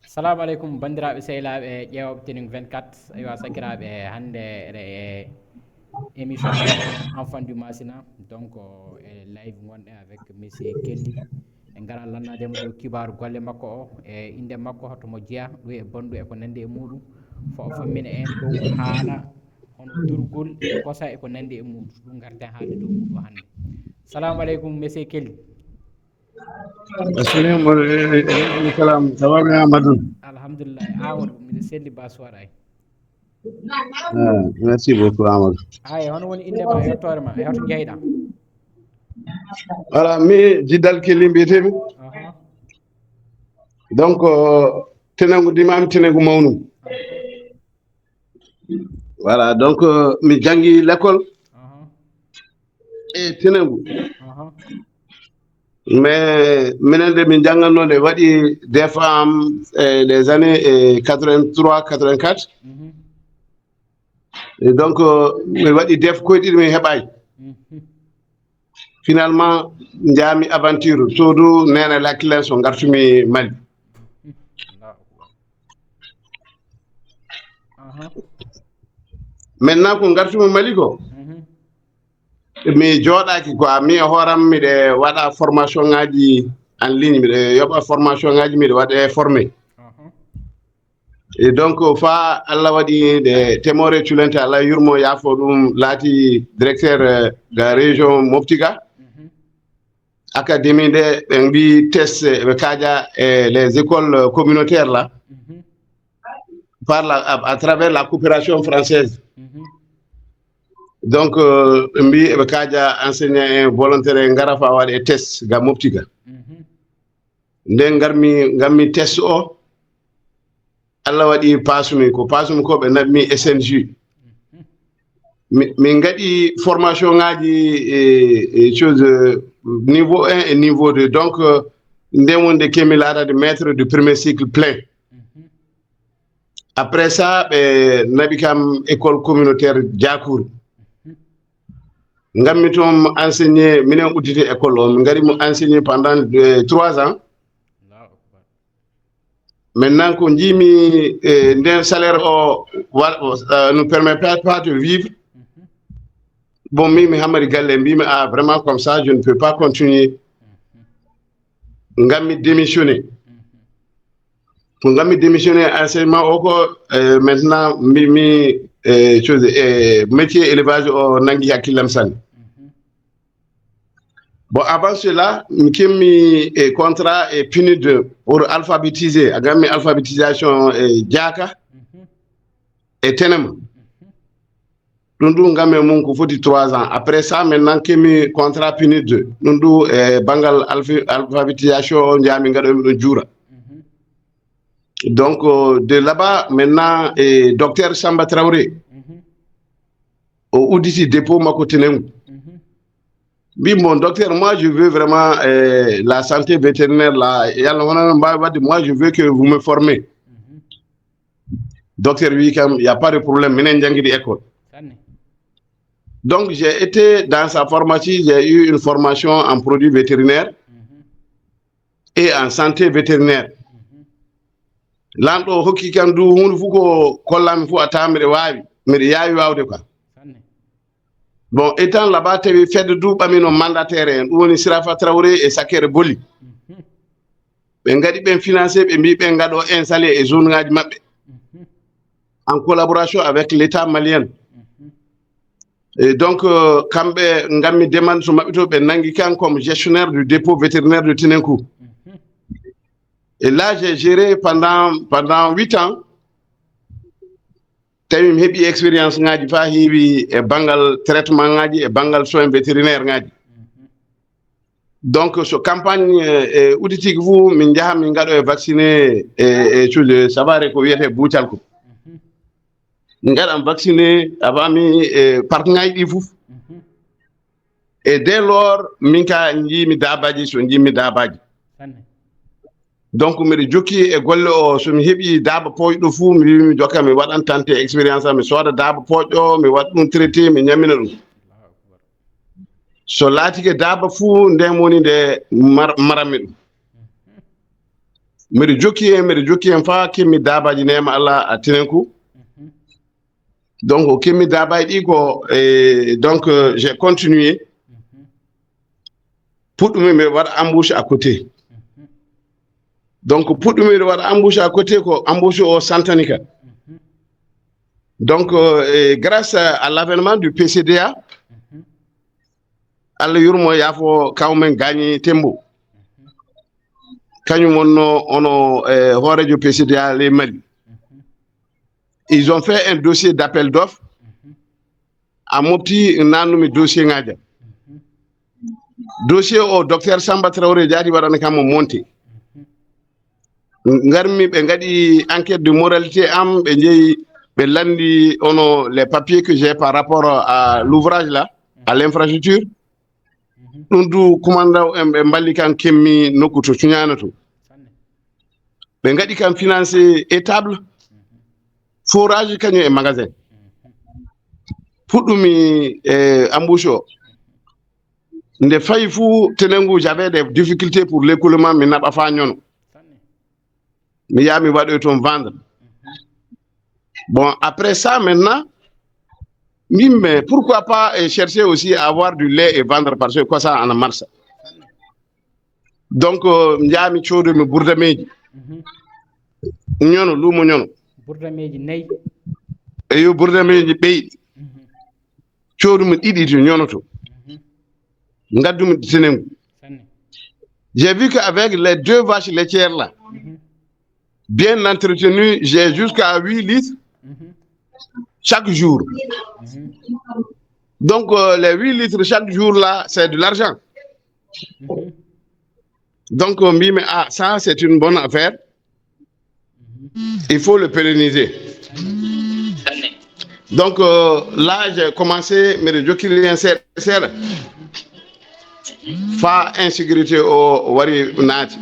Assalamu alaikum bandiraɓe sehilaɓe ƴeewoɓe Tening 24 aywa sakiraɓe hande eɗe émission meɗen enfant du masina donc e live gonɗe avec monsieur Kelly e gara lannademo dow kibaru golle makko o e inde makko hotomo jeeya ɗum e bonɗu e ko nandi e muɗum fo fammina en dow haala hono durgol e kosa e ko nandi e muɗum ɗum garden haalde dow muɗum hande. Assalamu aleykum monsieur Kelly. Assalamu alaikum salam. Ça va bien, Amadou? Alhamdulillah Amadou miɗa selli basu waɗay. Merci beaucoup, Amadou. Hay hono woni indema e yettore ma e hoto jeyɗa. Voilà, mi Jidal Kelly mbiyetemi. Donc, tenengu dimam tenengu mawnum. Voilà, donc mi jangi l'école. Et tenengu. Mais minen de min jangannode waɗi des fois les années 83 84. Et donc mi waɗi def koyɗiɗi mi heɓayi. Finalement jaami aventure todu nene lakkillen so gartumi Mali. Maintenant ko gartumi Mali ko mi jooɗaki quoi mi e hooram miɗe waɗa formation ngaji en ligne miɗe yoɓa formation ngaji miɗe waɗe formé. Et donc fa Allah waɗi de temore culente Allah yurmo yaafo ɗum laati directeur de la région Moptiga. Académie de ɓe test ɓe kaaja les écoles communautaires là à travers la coopération française. Donc mbi ɓe kaaja enseignant volontaire ngara fa waɗe test ga Moptiga. Nden garmi test o Allah waɗi pasumi ko ɓe nabmi SNJ. Min gaɗi formation ngaji chose niveau 1 et niveau 2. Donc nden wonde kemi laatade maître du premier cycle plein. Après ça ɓe naɓi kam école communautaire Diakouri. Ngammi toon enseigné minen udditi école o min ngari mo enseigné pendant 3 ans. Maintenant ko jimi nden salaire o ne permet pas de vivre. Bon mi Hamari Galle mbimi vraiment comme ça je ne peux pas continuer. Ngammi démissionner. Pour ngammi démissionner enseignement o ko maintenant mi chose métier élevage o nangi hakkillam sanne. Bon, avant cela, mi contrat et PNUD pour alphabétiser. Agami alphabétisation Diaka et Tenem. Nous ngame mon ko foti 3 ans. Après ça, maintenant kemi contrat PNUD. Nous bangal alphabétisation Ndiami ngado Djoura. Donc de là-bas, maintenant, docteur Samba Traoré au Ouditi dépôt Makotenem. Oui, mon docteur, moi je veux vraiment la santé vétérinaire là. Moi je veux que vous me formez. Docteur, oui, il n'y a pas de problème. Donc j'ai été dans sa pharmacie, j'ai eu une formation en produits vétérinaires et en santé vétérinaire. L'ando hoki kandu hunde fuko kollam fu atamre wawi mi yawi wawde quoi. Bon, étant là-bas, tu as fait de tout nos mandataires, où on Sirafa Traoré et Sakere Boli. Ben gadi ben financé, ben gado installé et zone en collaboration avec l'État malien. Et donc, quand Ngami demande sur Mabito, ben Nangikan comme gestionnaire du dépôt vétérinaire de Tinenkou. Et là, j'ai géré pendant 8 ans. Tawi mi heɓi expérience ngaji fa heewi e bangal traitement ngaji e bangal soins vétérinaire ngaji. Donc so campagne uditigi fuu min jaha min gaɗo e vacciné e cuude sabare ko wiyete buucal ko. Min gaɗan vacciné abami parti ngaji ɗi fof. Et dès lors min ka jiimi dabaji so jiimi dabaji. Donc mbiɗa jokki e golle o somi heɓi daaba pooƴɗo fuu mi wi mi jokka mi waɗan tante expérience am mi sooda daaba pooƴɗo mi waɗa ɗum traité mi ñamina ɗum so laatike daaba fuu nden woni nde maranmi ɗum mbiɗa jokki hen fa kemmi dabaji nema Allah a tinenku donc kemmi dabaji ɗi ko donc j'ai continué puɗɗumi mbiɗa waɗa embauche à côté donc puɗɗumi mbiɗa waɗa embauche à côté ko embauche o santanika donc grâce à l'avènement du PCDA Allah yurmo yaafo kawmen gagné tembo kañum wonno ono hoorejo PCDA les Mali. Ils ont fait un dossier d'appel d'offres a mofti nannumi dossier ngaja dossier o docteur Samba Traoré jaati waɗana kam mo monté garmi ɓe gaɗi enquête de moralité am ɓe jeeyi ɓe landi ono les papiers que j'ai par rapport à l'ouvrage là à l'infrastructure ɗum du commandant en ɓe mballi kan kemmi nokku to cuñana to ɓe gaɗi kam financé étable forage kañum e magasin puɗɗumi embauche o nde fayi fuu tenengu j'avais des difficultés pour l'écoulement mi naɓa fa ñono mi yaha mi waɗoy toon vendre bon après ça maintenant mais pourquoi pas chercher aussi à avoir du lait et vendre parce que quoi ça en marche donc mi codomi bourdameji ñono luumo ñono bourdameji nayyi eyo bourdameji ɓeyɗi coodumi ɗiɗi to ñonoto gaddumi tenengu j'ai vu qu'avec les 2 vaches laitières là bien entretenues j'ai jusqu'à 8 litres chaque jour donc les 8 litres chaque jour là c'est de l'argent donc mbimi ça c'est une bonne affaire il faut le pérenniser donc là j'ai commencé mbiɗa jokkiri hen seeɗa fa insécurité o wari naati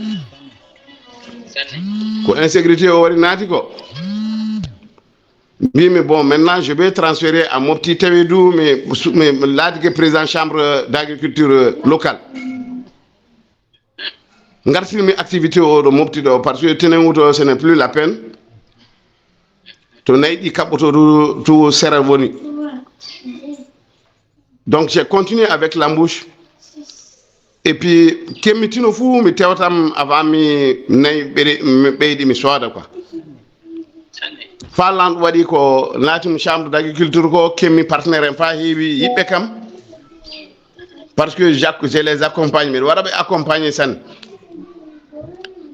ko insécurité o wari naati ko mbimi bon maintenant je vais transférer à Mopti Tewedou mais laatike président chambre d'agriculture locale gartirmi activité o ɗo Mopti ɗo parce que tenengu to ce n'est plus la peine to nayi ɗi kaɓɓoto to sera woni donc j'ai continué avec l'embauche et puis kemmitino fuu mi tewtam avant mi nayi ɓeyɗi mi sooda quoi fa lanɗo waɗi ko naatimi chambre d'agriculture ko kemmi partenaire en fa heewi yiɓɓe kam parce que je les accompagne mbiɗa waɗa ɓe accompagné sanne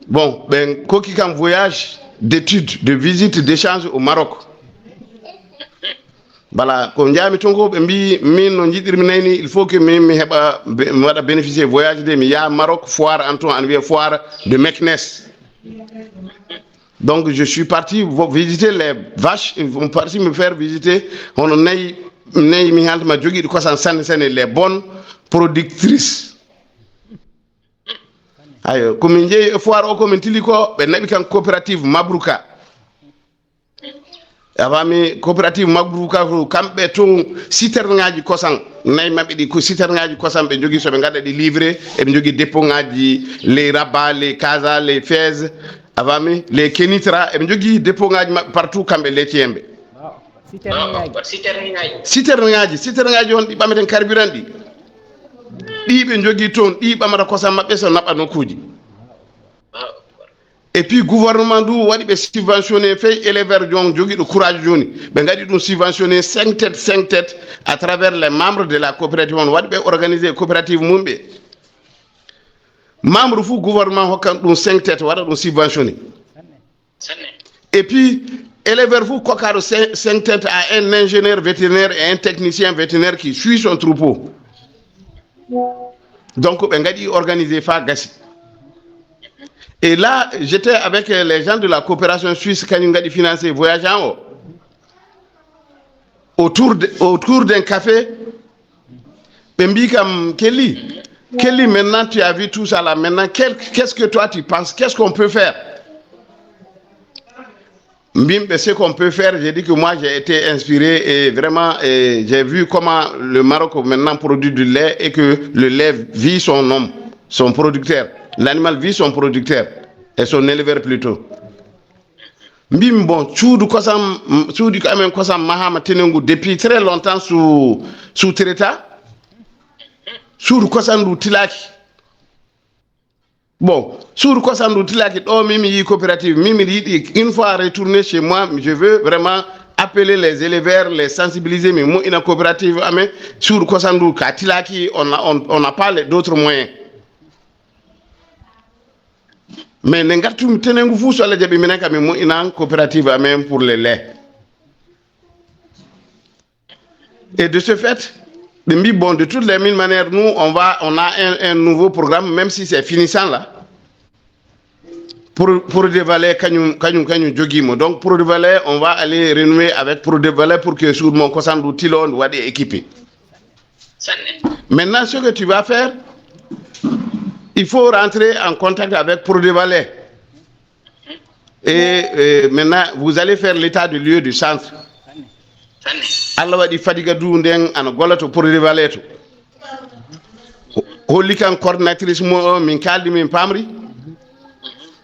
bon ɓen kokki kam voyage d'études de visite d'échange au Maroc voilà ko jaami toon ko ɓe mbi min no jiɗirmi nayni il faut que mi heɓa mi waɗa bénéficier voyage de mi yaha Maroc foire en ton an wiye foire de Meknès donc je suis parti visiter les vaches ils vont parti me faire visiter hono nayi mi haltama joguiɗi kosam sanne sanne les bonnes productrices ayo komin jeeyi e foire o komin tili ko ɓe naɓi kan coopérative Mabrouka awami coopérative Mabrouka ko kamɓe toon citerne ngaji kosam nayi mabɓe ɗi ko citerne ngaji kosam ɓe jogui soɓe gaɗa ɗi livré eɓe jogui dépôt ngaji les Rabat les Casa les Fès avami les Kenitra eɓe jogui dépôt ngaji mabɓe partout kamɓe laitiyemɓe citerne ngaji on ɗi ɓameten carburant ɗi ɓe jogui toon ɗi ɓamata kosam mabɓe so naɓa nokkuji et puis gouvernement du waɗi ɓe subventionné fey éleveur jon joguiɗo courage joni ɓe gaɗi ɗum subventionné 5 têtes à travers les membres de la coopérative on waɗi ɓe organisé coopérative mumɓe membre fou gouvernement hokkan ɗum 5 têtes waɗa ɗum subventionné et puis éleveur fou kokkaɗo 5 têtes à un ingénieur vétérinaire et un technicien vétérinaire qui suit son troupeau donc ɓe gaɗi organisé fa gassi. Et là, j'étais avec les gens de la coopération suisse quand ils ont financé voyage en haut. Autour d'un café, Kelly, maintenant tu as vu tout ça là, maintenant qu'est-ce que toi tu penses, qu'est-ce qu'on peut faire? Ce qu'on peut faire, j'ai dit que moi j'ai été inspiré et vraiment j'ai vu comment le Maroc maintenant produit du lait et que le lait vit son homme, son producteur. L'animal vit son producteur. et son éleveur plutôt. Mbim bon, Tchoudou quand même Kosam Mahama Tenengu depuis très longtemps sous Treta. Tchoudou Kosam Tilaki. Bon, sur Kosam Tilaki, oh Mimi coopérative, Mimi une fois retourné chez moi, je veux vraiment appeler les éleveurs, les sensibiliser, mais moi, une coopérative, sur Kosam Tilaki, on n'a pas d'autres moyens. Mais nengartum tenengu fu so la jabi minaka mi mo ina coopérative même pour les laits. Et de ce fait, de toutes les mille manières, nous on a un nouveau programme, même si c'est finissant là, pour des valets kanyum jogimo. Donc pour des valets, on va aller renouer avec pour des valets pour que sur mon kosandu tilon soit équipé. Maintenant ce que tu vas faire, il faut rentrer en contact avec Prodevalais. Et maintenant, vous allez faire l'état de lieu du centre. Allah wadi fadiga du ndeng ana golato Prodevalais to. Holikan coordinatrice mo min kaldi min pamri.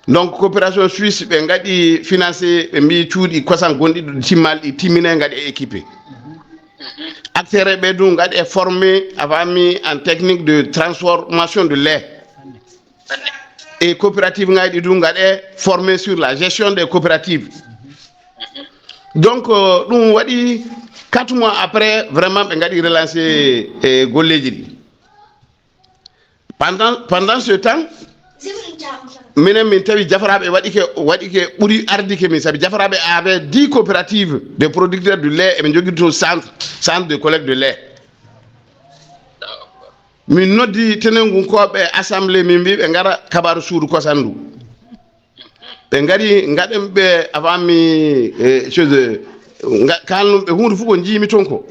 Donc coopération suisse be ngadi financer be mi tuudi kosan gondi timmal di timine ngadi équipé. Acteurs be du ngadi formé avami en technique de transformation de lait. Et coopératives sont formées sur la gestion des coopératives. Donc, nous avons 4 mois après, vraiment, nous avons relancé Golédji. Pendant ce temps, Jafarabe avait 10 coopératives de producteurs de lait et un centre de collecte de lait. Min noddi tenengu koɓe assemblée min mbi ɓe ngara kabaru suudu kosandu ɓe ngari ngaɗen ɓe avant mi chose kalnumɓe hunde fof ko jiimi toon ko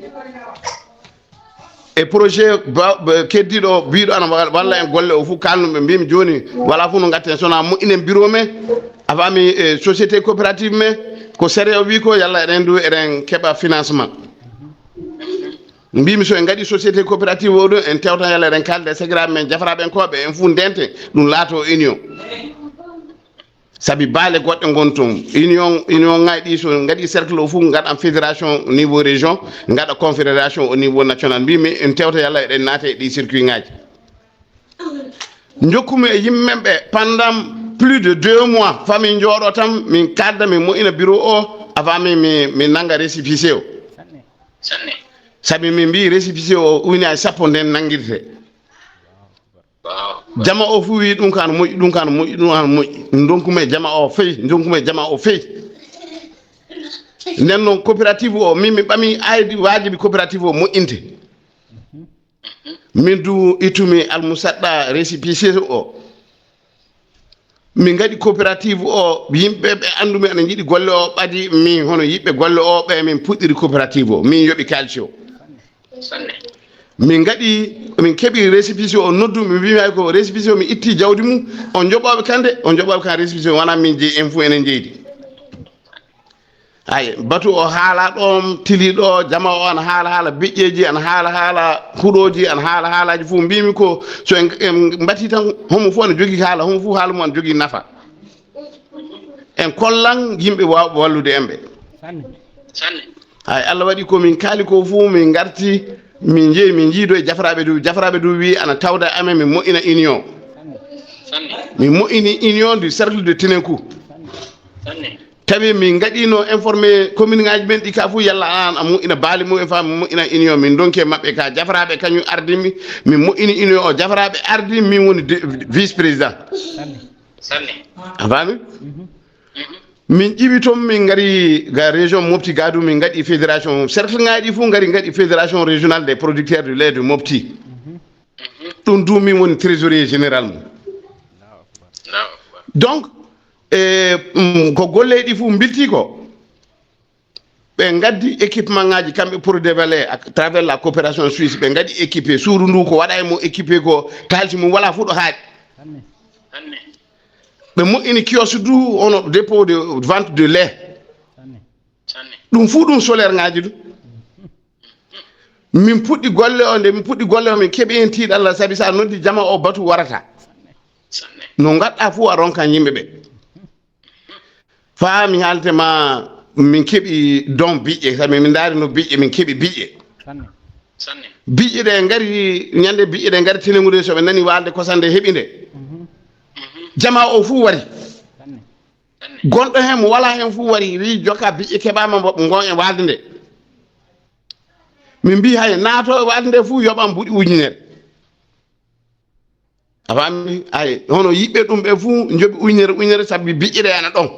e projet keddiɗo biɗo ana walla en golle o fof kalnumɓe mbimi joni wala fof no gatten sona moƴƴinen bureau me avant mi société coopérative me ko séré o wi ko yalla eɗen du eɗen keɓa financement mbimi so en ngadi société coopérative o ɗo en tewtan yalla eɗen kalde segiraɓe men jafaraɓen koɓe en fuu ndente ɗum laato union sabi baale goɗɗe gon toon union ŋaji ɗi so ngadi cercle o fof gaɗan fédération au niveau région gaɗa confédération au niveau national mbimi en tewta yalla eɗen naate e ɗi circuit ŋaji jokkumi e yimɓeɓe pendant plus de 2 mois fami jooɗo tan min kadda min moƴƴina bureau o avant mi nanga récépissé o sabi min mbi récépissé o ujunnaje 10 nden nangirte jama o fu wi ɗum kan moƴƴi ɗum kan moƴƴi ɗum kan moƴƴi donkume jama o feyi donkume jama o feyi nden noon coopérative o min mi ɓami aydi wajibi coopérative o moƴƴinte min du ittumi almusaɗɗa récépissé o min gaɗi coopérative o yimɓe ɓe andumi ene jiiɗi golle o ɓadi min hono yiɓɓe golle o ɓe min puɗɗiri coopérative o min yoɓi kalci o min keɓi récépissé o noddumi mbimi hay ko récépissé o mi itti jawdi mum on joɓoɓe kan récépissé o wona min jeeyi en fou enen jeydi hay batu o haala ɗon tili ɗo jama o ana haala biƴƴeji ana haala huuɗoji ana haalaji fou mbimi ko so en mbati tan homo fo ne jogui haala homo fo haala mum ana jogui nafa en kollan yimɓe wawɓe wallude en ɓe hay Allah waɗi komin kaali ko fou min garti min jeeyi min jiido e jafaraɓe du wi ana tawda amen min moƴƴina union min moƴƴini union du cercle de Tenenkou tawi min gaɗino informé commune ngaji men ɗi ka fo yalla an a moƴƴina baali mum e fam moƴƴina union min donke mabɓe ka jafaraɓe kañum ardimi min moƴƴini union o jafaraɓe ardi min woni vice président a faami min ƴiwi toon min gari ga région Mopti Gadou min gaɗi fédération cercle ngaji fof gaɗi fédération régionale des producteurs de lait de Mopti ɗum du min woni trésorier général mum donc ko golleɗi fof bilti ko ɓe gaddi équipement ngaji kamɓe pour développer à travers la coopération suisse ɓe gaɗi équipé suudu ndu ko waɗa e mo équipé ko kalci mum wala fuɗo haaɗi ɓe moƴƴini kiosque du ono dépôt de vente de lait ɗum fuu ɗum solaire ngaji du min puɗɗi golle o nde min puɗɗi golle o min keeɓi hen tiiɗalla sabi sa noddi jama o batu warata no gadda fu a ronkan yimbe be fa mi halte ma min kebi don bi'e sabi min dari no bi'e min kebi bi'e sanne bi'e de ngari nyande bi'e de ngari telengude so be nani walde kosande hebinde jama o fu wari gondo hen mo wala hen fu wari wi joka bi'e kebama ngon e walde nde min bi hay naato walde nde fu yobam budi ujunere afami ay hono yibbe dum be fu jobi ujunere sabbi bi'e de ana don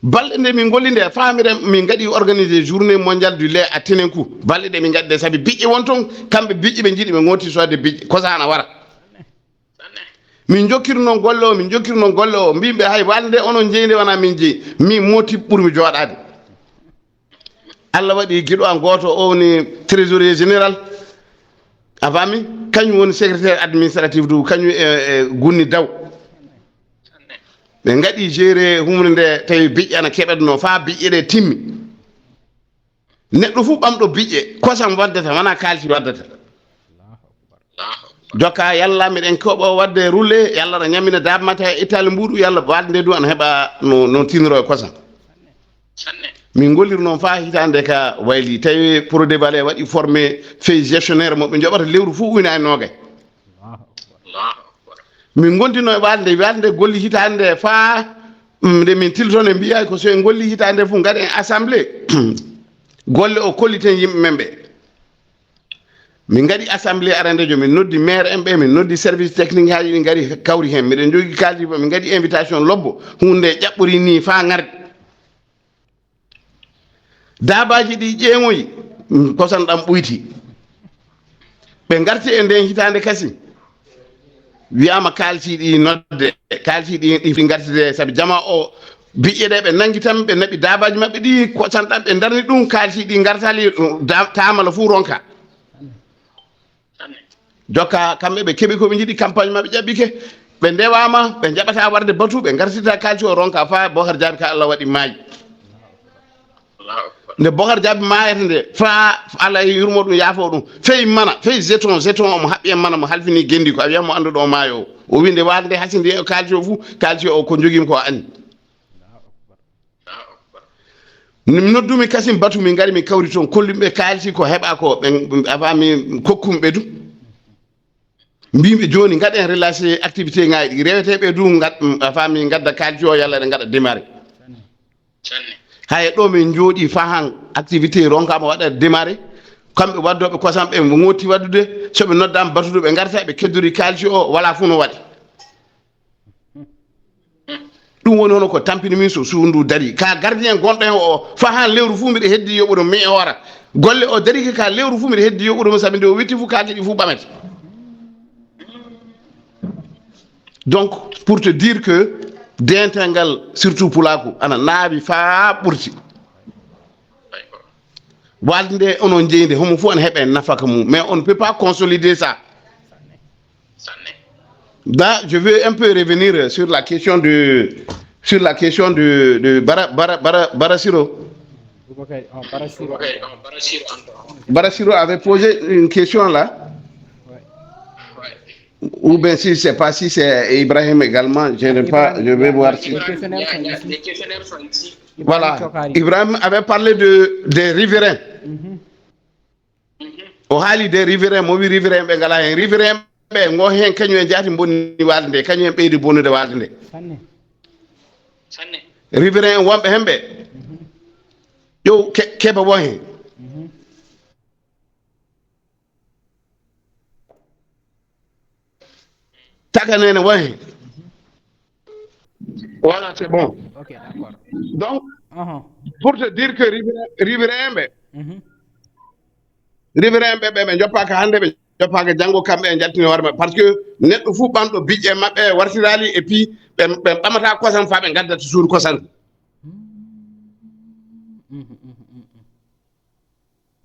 balde nde min gollinde famire min gadi organiser journée mondiale du lait à Tenenkou balde de min gadde sabi bi'e won ton kambe bi'e be jidi be ngoti so de bi'e ko sana wara min jokkirno gollo mbimbe hay walde onon jeende wana min jeyi mi moti burmi jodade Allah wadi gido an goto o ni trésorier général afami kanyum woni secrétaire administratif du kanyu gunni daw be ngadi géré humre nde tawi bi'e ana kebedno fa bi'e de timmi neddo fu bamdo bi'e kosam waddata wana kalti waddata joka yalla miden kobo wadde roulé yalla na nyamina dabmata itali mbudu yalla walde du an heba no tinro kosam min gollir non fa hitande ka wayli tawi pour déballer wadi formé fait gestionnaire mo be jobata lewru fu wina nogay min gondino e walde golli hitande fa de min tiltone biya ko so en golli hitande fu ngade assemblée golle o kolliten yimbe membe min ngadi assemblée arande jo min noddi maire embe min noddi service technique haaji min ngari kawri hen miden jogi kaldi min ngadi invitation lobbo hunde jabburi ni fa ngardi dabaji di jeengoyi kosan dam buyti be ngarti e den hitande kasi wi'ama kalti di nodde kalti di ngartide sabi jama o bi'e de be nangi tam be nabi dabaji mabbe di kosan dam be darni dum kalti di ngartali tamala fu ronka joka kambe be kebi ko be jidi campagne mabbe jabbike be ndewama be jabata warde batu be ngartita kalti o ronka fa Bocar Diaby ka Allah wadi maaji ne Bocar Diaby maayata nde fa ala yurmo dum yaafo dum fey mana fey jeton mo habbi mana mo halfini gendi ko awiyam mo andudo o maayo o winde walde hasinde kalti o fu kalti o ko jogim ko andi nim noddumi kasim batu mi ngari mi kawri ton kollimbe kalti ko heba ko be afami kokkumbe dum mbimbe joni ngaden relation activité ngaayi rewetebe du ngad afami ngadda kalti o yalla de ngada démarrer hay do min jodi fa han activité ronkama wada démarrer kambe waddobe kosam be ngoti waddude so be noddam batudo be garta be kedduri kalci o wala fu no wadi dum woni hono ko tampini min so suundu dari ka gardien gondo o fa han lewru fu mi de heddi yobudo mi ora golle o dari ka lewru fu mi de heddi yobudo sabi de o witti fu kaati fu bamet donc pour te dire que dentangal surtout pulaku ana naabi fa burti walde onon jeende homo fu an hebe nafaka mum mais on ne peut pas consolider ça là je veux un peu revenir sur la question de Barasiro. Barasiro avait posé une question là. Ou bien si c'est pas si c'est Ibrahim également, je ne pas, je vais voir si. Les questionnaires sont ici. Voilà. Ibrahim avait parlé des riverains. O haali des riverains, mo wi riverain be ngala hen riverain be ngo hen kanyu en jati bonni walde kanyu en beedi bonnude walde sanne riverain wonbe hembe yo keba wo hen taganene wo hen voilà c'est bon. OK, d'accord. Donc pour te dire que riverain be riverain be joppaka hande be joppaka jango kambe en jaltini warma parce que neddo fu bando bijje mabbe wartirali et puis be bamata kosam fa be gaddata suur kosam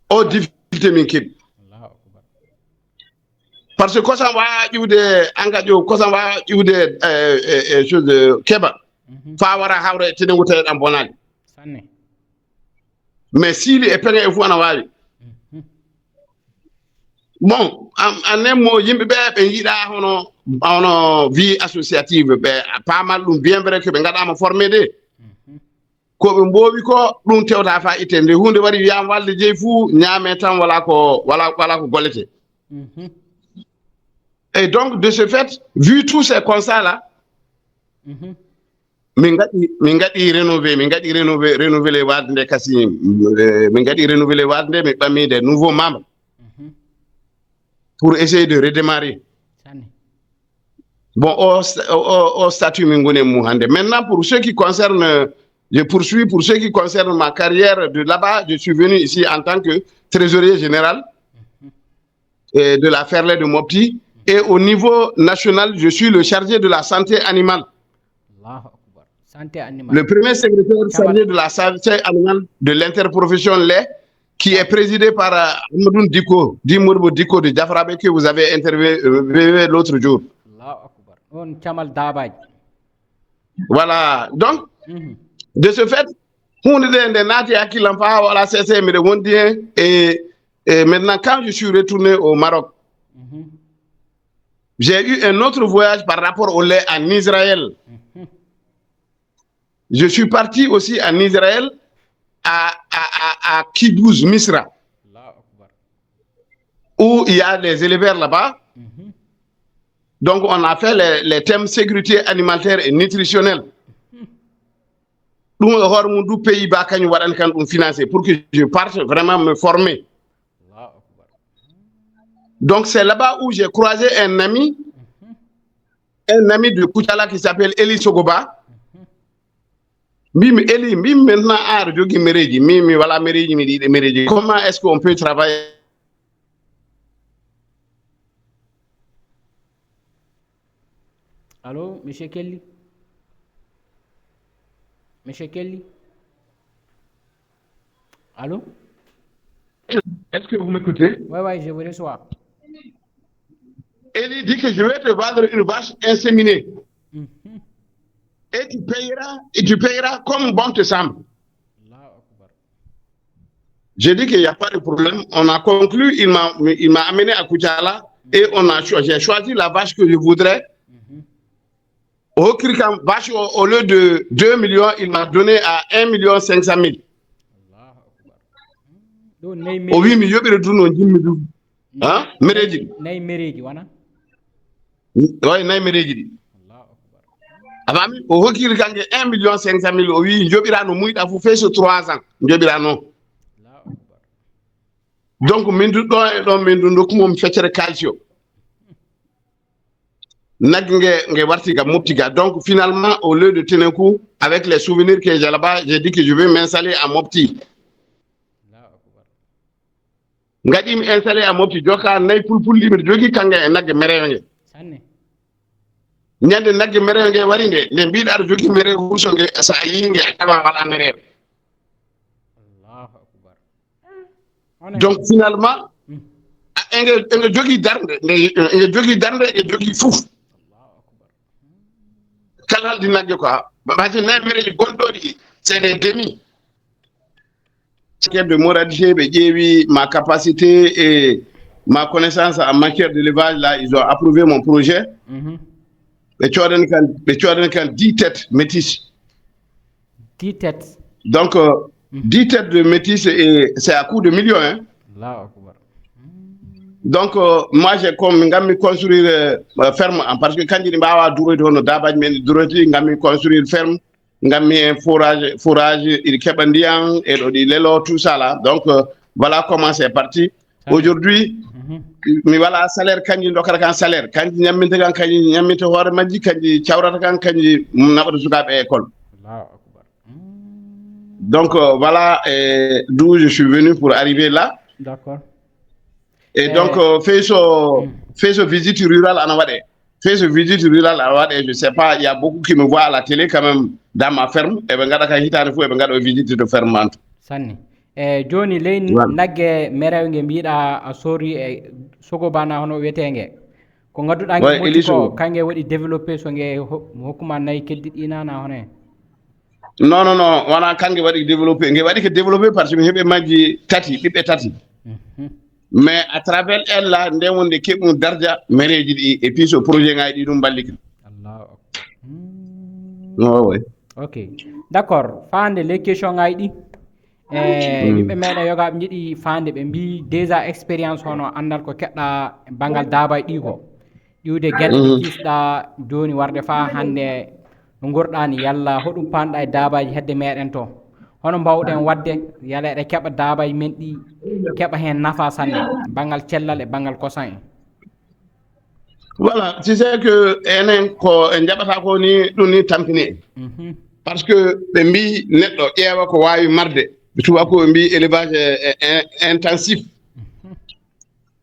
o difficulté min kebi parce que kosam wa iwde engadio kosam wa iwde chose keba fa wara hawre tene wutay dam bonali sanne mais si li e pere e fu ana wawi bon en un mot yimɓe ɓe ɓe yiiɗa hono vie associative ɓe pamal ɗum bien vrai que ɓe gaɗama formé de koɓe mbowi ko ɗum tewta fa itte nde hunde waɗi wiyama walde jeeyi fuu ñaame tan wala ko gollete. Et donc de ce fait vu tous ces constats là min gaɗi renouveler walde nde kasi min gaɗi renouveler walde nde min ɓammi des nouveaux membres pour essayer de redémarrer. Bon, au statut Mingone Mouhande. Maintenant, pour ce qui concerne, je poursuis, pour ce qui concerne ma carrière de là-bas, je suis venu ici en tant que trésorier général de la Ferlet de Mopti. Et au niveau national, je suis le chargé de la santé animale. Le premier secrétaire chargé de la santé animale de l'interprofession lait, qui est présidé par Amadou Diko, Dimurbo Diko de Diafrabe, que vous avez interviewé l'autre jour. Voilà. Donc, de ce fait, et maintenant, quand je suis retourné au Maroc, j'ai eu un autre voyage par rapport au lait en Israël. Je suis parti aussi en Israël à Kibboutz Misra, où il y a des éleveurs là-bas. Donc, on a fait les thèmes sécurité alimentaire et nutritionnelle. Nous avons pays financé pour que je parte vraiment me former. Donc, c'est là-bas où j'ai croisé un ami de Koutala qui s'appelle Eli Sogoba. Eli, maintenant, comment est-ce qu'on peut travailler? Allô, monsieur Kelly? Monsieur Kelly? Allô? Est-ce que vous m'écoutez? Oui, je vous reçois. Eli dit que je vais te vendre une vache inséminée. Et tu payeras comme bon te semble. J'ai dit qu'il n'y a pas de problème. On a conclu, il m'a amené à Koutiala et j'ai choisi la vache que je voudrais. Au lieu de 2 millions, il m'a donné à 1 500 000. Au 8 millions, il a hein? Méréji. Oui, Nay Méréji. Avant, au Hokir Kange 1 500 000, oui, Njobirano Mouid a fait ce 3 ans. Njobirano. Donc, Mindou fait calcio. Donc finalement, au lieu de tenir coup, avec les souvenirs que j'ai là-bas, j'ai dit que je vais m'installer à Mopti. Ngadi m'installer à Mopti, joka nay pulpul libre jogi kanga nag merewenge. Nyande nag merewenge warinde, le bidar jogi mere husonge sa yinge akaba wala mere. Donc finalement, enge jogi darnde, enge jogi darnde et jogi fouf. C'est des demi. De moralité, ma capacité et ma connaissance en matière d'élevage, là, ils ont approuvé mon projet. Les Tchouadens ont 10 têtes métisses. 10 têtes. Donc, 10 têtes de métis, c'est à coût de millions. Hein. Donc, moi, j'ai comme construire ferme, parce que quand il y a des construire ferme, forage, il et tout ça là. Donc, voilà comment c'est parti. Aujourd'hui, mais voilà, salaire, quand il y a un salaire, quand il y a un école. Donc, voilà d'où je suis venu pour arriver là. D'accord. Et donc, fais ce visite rurale à Nawade. Fais ce visite rurale à Nawade. Je ne sais pas, il y a beaucoup qui me voient à la télé quand même dans ma ferme. Et ben, regarde visite de ferme. Sanni. Joni leyni nagge merewge mbiɗa a sori e sogobana hono wiyetege ko gadduɗa nge moƴƴi ko kange waɗi développé so nge hokkuma nayyi keddiɗi nana hono non wona kange waɗi développé nge waɗi ko développé par ce que heɓe majji tati ɓiɓɓe tati mais à travers elle là ndemonde keɓum darja mareji ɗi et puis so projet ngaji ɗi ɗum balliki allahu oh, ouais. ok d'accord fande les question ngaji ɗi yimɓe meeɗa yogaɓe jiiɗi fande ɓe mbi déjà expérience hono andal ko keɗɗa banggal daabay ɗi ko ƴiwde gueɗe ɗe kiisɗa joni warde fa hande no gurɗani yalla hoɗum panɗa e daabaji hedde meɗen to hono mbawɗen wadde yala eɗe keɓa daabaji men ɗi keɓa hen nafa sanne banggal cellal e banggal kosan en voilà tu sais que enen ko en jaɓata ko ni ɗum ni tampini par ce que ɓe mbi neɗɗo ƴeewa ko wawi marde ɓe tuba ko ɓe mbi élevage intensif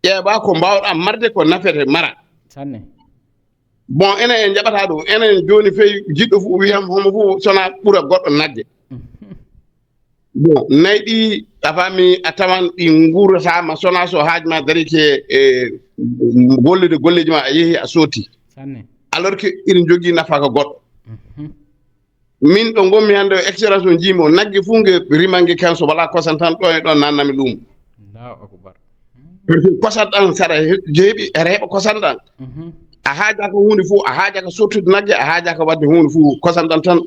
ƴeeɓa ko mbawɗa marde ko nafete mara sanne bon enen en jaɓata ɗum enen joni fewi jiɗɗo fu wiyam homo fu sona ɓuura goɗɗo nagge bon nayi ɗi a faami a tawan ɗi guuratama sona so haajuma darike e gollude golleji ma a yeehi a sooti alors que iɗen jogui nafaka goɗɗo min ɗo gommi hande o expérience o jiimi o nagge fu nge rimangue kan so wala kosan tan ɗo e ɗon nannami ɗum kosan ɗan saɗa jeeɓi aɗa heeɓa kosan ɗan a haajaka hunde fo a haajaka sottude nagge a haajaka wadde hunde fo kosan ɗan tan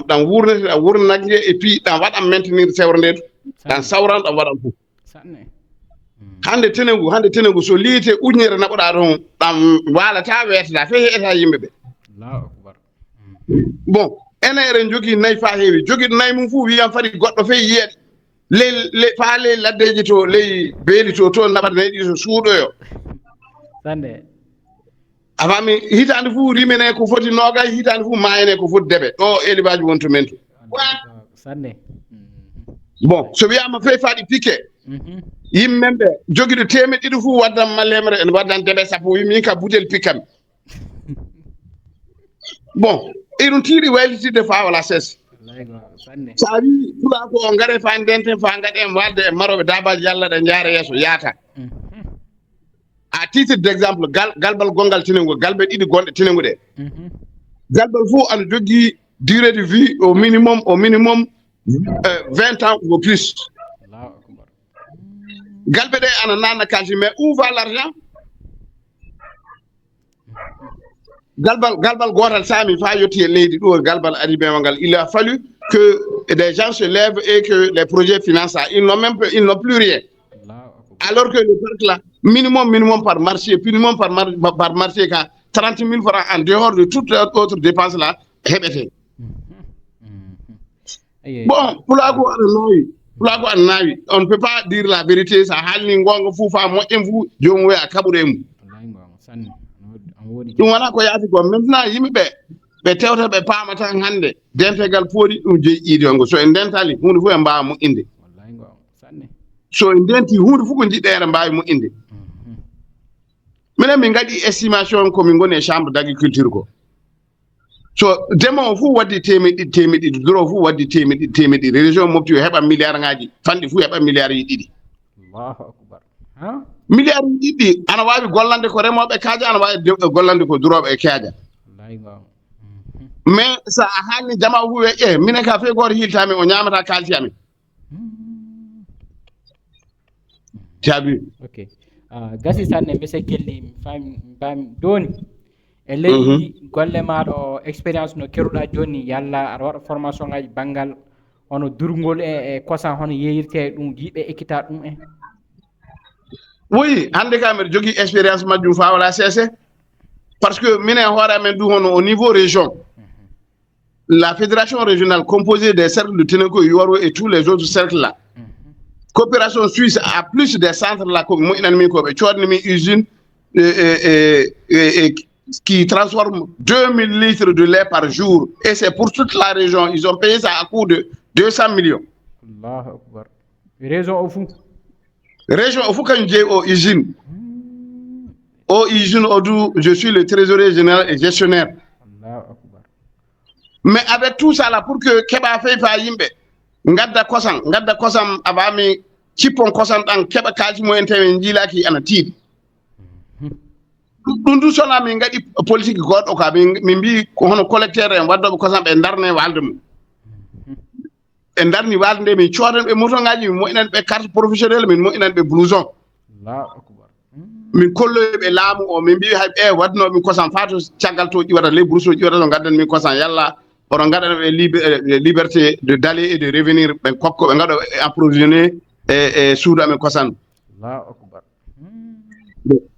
ɗan wurnete ɗan wurna nagge et puis ɗan waɗan maintenir sewre nde ɗan sawran ɗan waɗan fof hande tenegu so liite ujunere naɓoɗa ɗon ɗan walata weetata fe heeta yimɓe ɓe bon enen eɗen jogui nayyi fa heewi joguiɗo nayyi mum fo wiyam fadi goɗɗo fe yiyeɗe ley fa ley laddeji to ley beeli to naɓata nayyi ɗi so suuɗoyo a faami hitande fuu rimene ko foti noogay hitande fuu mayene ko foti deɓe ɗo élevage wonto men to bon so wiyama fe faɗi piqué yimɓe ɓe joguiɗo temeɗɗe ɗiɗi fuu waddan mallemre ene waddan deɓe sappo wi min ka butel pikkami bon iɗum tiiɗi waylitide fa wala sess sa wi pula ko o gaare fa ndenten fa gaɗen walde e maroɓe dabaji yalla ɗe jaara yeeso yaata à titre d'exemple galbal gongal tinengo galɓe ɗiɗi gonɗe tinengo ɗe galbal fof ana jogui durée de vie au minimum 20 ans ou plus galɓe ɗe ana nanna kalti mais où va l'argent galbal gotal sami fa yetti e leydi ɗo galbal ari ɓema ngal il a fallu que des gens se lèvent et que les projets financent ça ils n'ont plus rien alors que le parc là minimum par marché par marché ka 30 000 francs en dehors de toutes les autres dépenses là heɓete bon pulago ana nawi on ne peut pas dire la vérité sa haalni gonga fuu fa moƴƴen fuu jomum wiya kaɓure mum ɗum wona ko yaati ko maintenant yimɓe ɓe tewta ɓe paama tan hannde dentegal pooɗi ɗum jeyi ƴiidongo so en dentali hunde fof e mbawa moƴƴinde so en denti hunde fof ko jiɗɗe ene mbawi moƴƴinde minen min gaɗi estimation komin goni e chambre d' agriculture ko so demowo fof waddi temeɗɗiɗi duro fof waddi temeɗɗiɗi région mofti o heɓa milliard ngaji fanɗi fof heɓa milliard ji ɗiɗi milliard ji ɗiɗɗi ana wawi gollande ko remoɓe kaaja ana wawi gollande ko duroɓe e kaaja mais sa a haalni jama fof we minen ka fe goto hiltami o ñamata kalti amen jaabi ok gasi sanne mbese kelli mi fami joni e leydi golle maɗo expérience no keruɗa joni yalla aɗa waɗa formation ngaji banggal hono durgol e kosan hono yeyirte ɗum yiiɓe ekkita ɗum en oui hande ka mbiɗa jogui expérience majjum fa wala cessé par ce que minen hoore amen du hono au niveau région la fédération régionale composée des cercles de Tenenko Yoro et tous les autres cercles là coopération suisse a plus des centres là ko moƴƴinani min koɓe coodni min usine qui transforme 2000 litres de lait par jour et c'est pour toute la région ils ont payé ça à coût de 200 millions Allahu akbar région o fou kañum jeeyi o usine o du je suis le trésorier général et gestionnaire Allahu akbar mais avec tout ça là pour que keɓa fey fa yimɓe gadda kosam abami cippon kosam ɗan keɓa kalti mumen tawi jiilaki ana tiiɗi ɗum du sona min gaɗi politique goɗɗo ka min mbi hono collecteur en waddoɓe kosam ɓe darne walde mum ɓe darni walde nde min coodan ɓe moto ngaji min moƴƴinan ɓe carte professionnel min moƴƴinan ɓe blouson Allahu akbar. min kolloyɓe laamu o min mbi hay ɓe waddanomin kosam faa to caggal to ƴiwata les bourse o ƴiwata to gaddan min kosam yalla oɗon gaɗana ɓe liberté de d'aller et de revenir ɓe kokko ɓe gaɗa approvisionné e suudu amen kosam. Allahu akbar.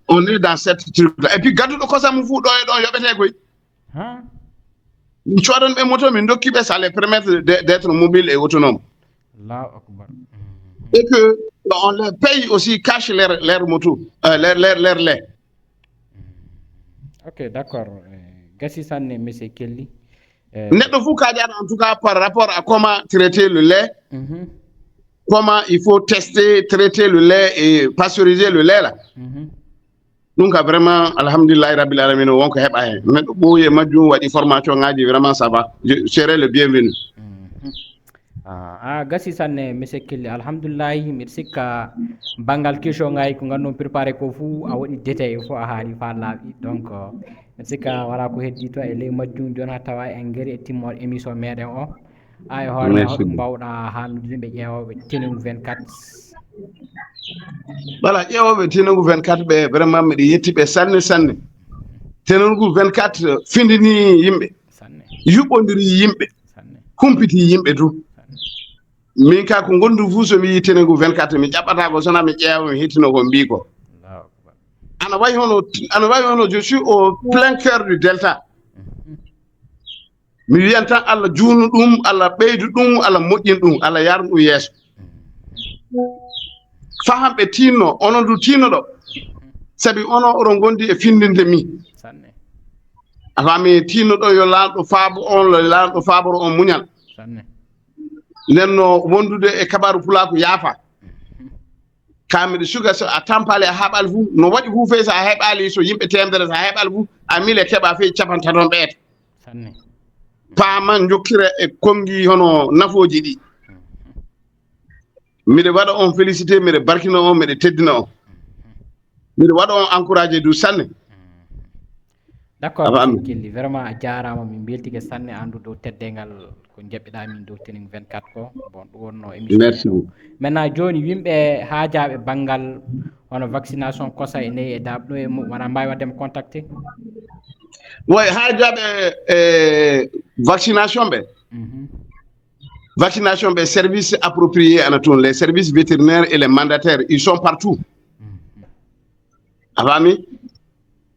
On est dans cette truc là et puis gadduɗo kosam mum fuu ɗo e ɗon yoɓete koy min coɗon ɓe moto min dokkiɓe ça les permettre d'être mobile et autonome. Allahu akbar. Et que on les paye aussi cash leur moto leur lait. Ok, d'accord. Gassi sanne monsieur Kelly. Neɗɗo fou kaƴata en tout cas par rapport à comment traiter le lait, comment il faut tester, traiter le lait et pasteuriser le lait là. Donc vraiment alhamdulillah rabbil alamin wonko heɓa hen neɗɗo ɓooyi e majjum waɗi formation ngaji vraiment ça va, je serai le bienvenu. Gassi sanne monsieur Kelly alhamdulillah mbiɗa sikka banggal question ngaji ko ngandon préparé ko fou a waɗi détail fo a haali fa laaɓi donc mbiɗa sikka wala ko heddi to e ley majjum joni ha tawa en gueri e timmore émission meɗen o ay hoore hoɗum mbawɗa hannude yimɓe ƴeewoɓe Tening 24. Voilà ƴeewoɓe Tening 24 ɓe vraiment mbiɗa yettiɓe sanne Tening 24 findini yimɓe yuɓɓodiri yimɓe humpiti yimɓe du min ka ko gondu fuu so mi yi Tening 24 mi ƴaɓɓata ko sona mi ƴeewa mi hettino ko mbi ko ana wayi hono je suis au plein cœur du delta mi wiyan tan Allah juunu ɗum Allah ɓeydu ɗum Allah moƴƴin ɗum Allah yarnu ɗum yeeso fa hamɓe tinno onon du tinnoɗo sabi onon oɗon gondi e findinde mi a faami tinnoɗo yo laaɗo faabo on laaɗo faaboro on muñal nden no wondude e kabaru pulaku yaafa kamiɗe suga so a tampali a haɓal fuu no waɗi fuu fey so a heɓali so yimɓe temedere so a heɓal fuu a mille keɓa fey capantaton ɓeeta paaman jokkira e kongi hono nafoji ɗi mbiɗa waɗa on félicité mbiɗa barkina on mbiɗa teddina on mbiɗa waɗa on encouragé du sanne. D'accord Kelly vraiment a jarama min beltike sanne andude dow teddengal ko jaɓɓiɗa min dow Tening 24 ko bon ɗum wonno émission. Merci beaucoup. Maintenant joni yimɓe haajaɓe banggal hono vaccination kosa e neyyi e daaɓe ɗo e wona mbawi waddemo contacté way haajaɓe vaccination ɓe vaccination ɓe service approprié ana toon les services vétérinaires et les mandataires ils sont partout a faami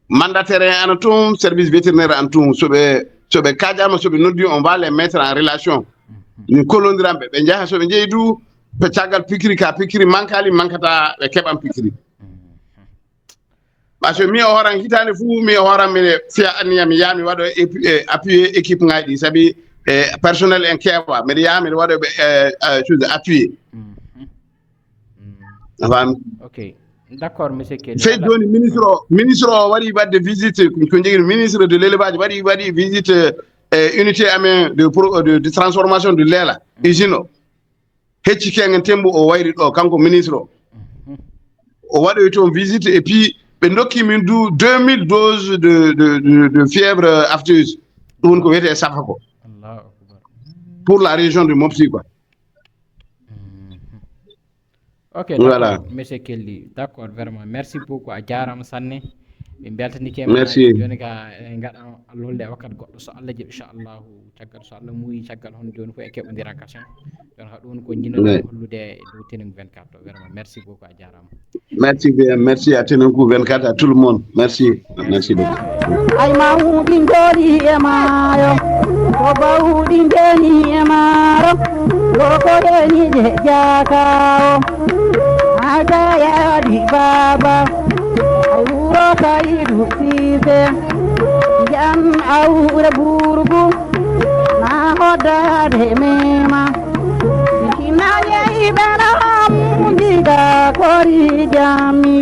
mandataire ana toon service vétérinaire ana toon soɓe kajama soɓe noddi on va les mettre en relation min kollodiranɓe ɓe jaaha soɓe jeeyi du ɓe caggal pikiri ka pikiri mankali mankata ɓe keɓan pikiri par ce que mi o horan hitande fuu mi o horan mine fiya anniyam mi yaha mi waɗo appuyé équipe ngaji ɗi saabi personnel en keewa mbiɗa yaha mbiɗa waɗo ɓe chose appuyé a faami ok d'accord monsieur Kelly sey joni ministre o waɗi wadde visite ko jogui ministre de l' élevage waɗi visite unité amen de transformation de leela usine o hecci kengen tembo o wayri ɗo kanko ministre o waɗoy toon visite et puis ɓe dokki min du 2000 doses de fièvre afteuse ɗum ko wiyete safa ko pour la région de Mopti quoi. Ok, voilà. Monsieur Kelly, d'accord, vraiment. Merci beaucoup. A jarama sanne. Min beltanike merci joni ka ngaɗa lolde wakkat goɗɗo so Allah jaɓi inchallahu caggal so Allah muuyi caggal hono joni fof e keɓodira kasen jon ha ɗum ko jinnoɗo hollude dow Tening 24 vraiment merci beaucoup a jarama. Merci bien, merci à Tening 24 à tout le monde. Merci beaucoup. Ay mahudin jodi e mayo ko bawudin deni e maro loko deni je jakao aga ya di baba awuro kaidu sise jam awure burgu na hoda de mema kinaye ibana mundiga kori jami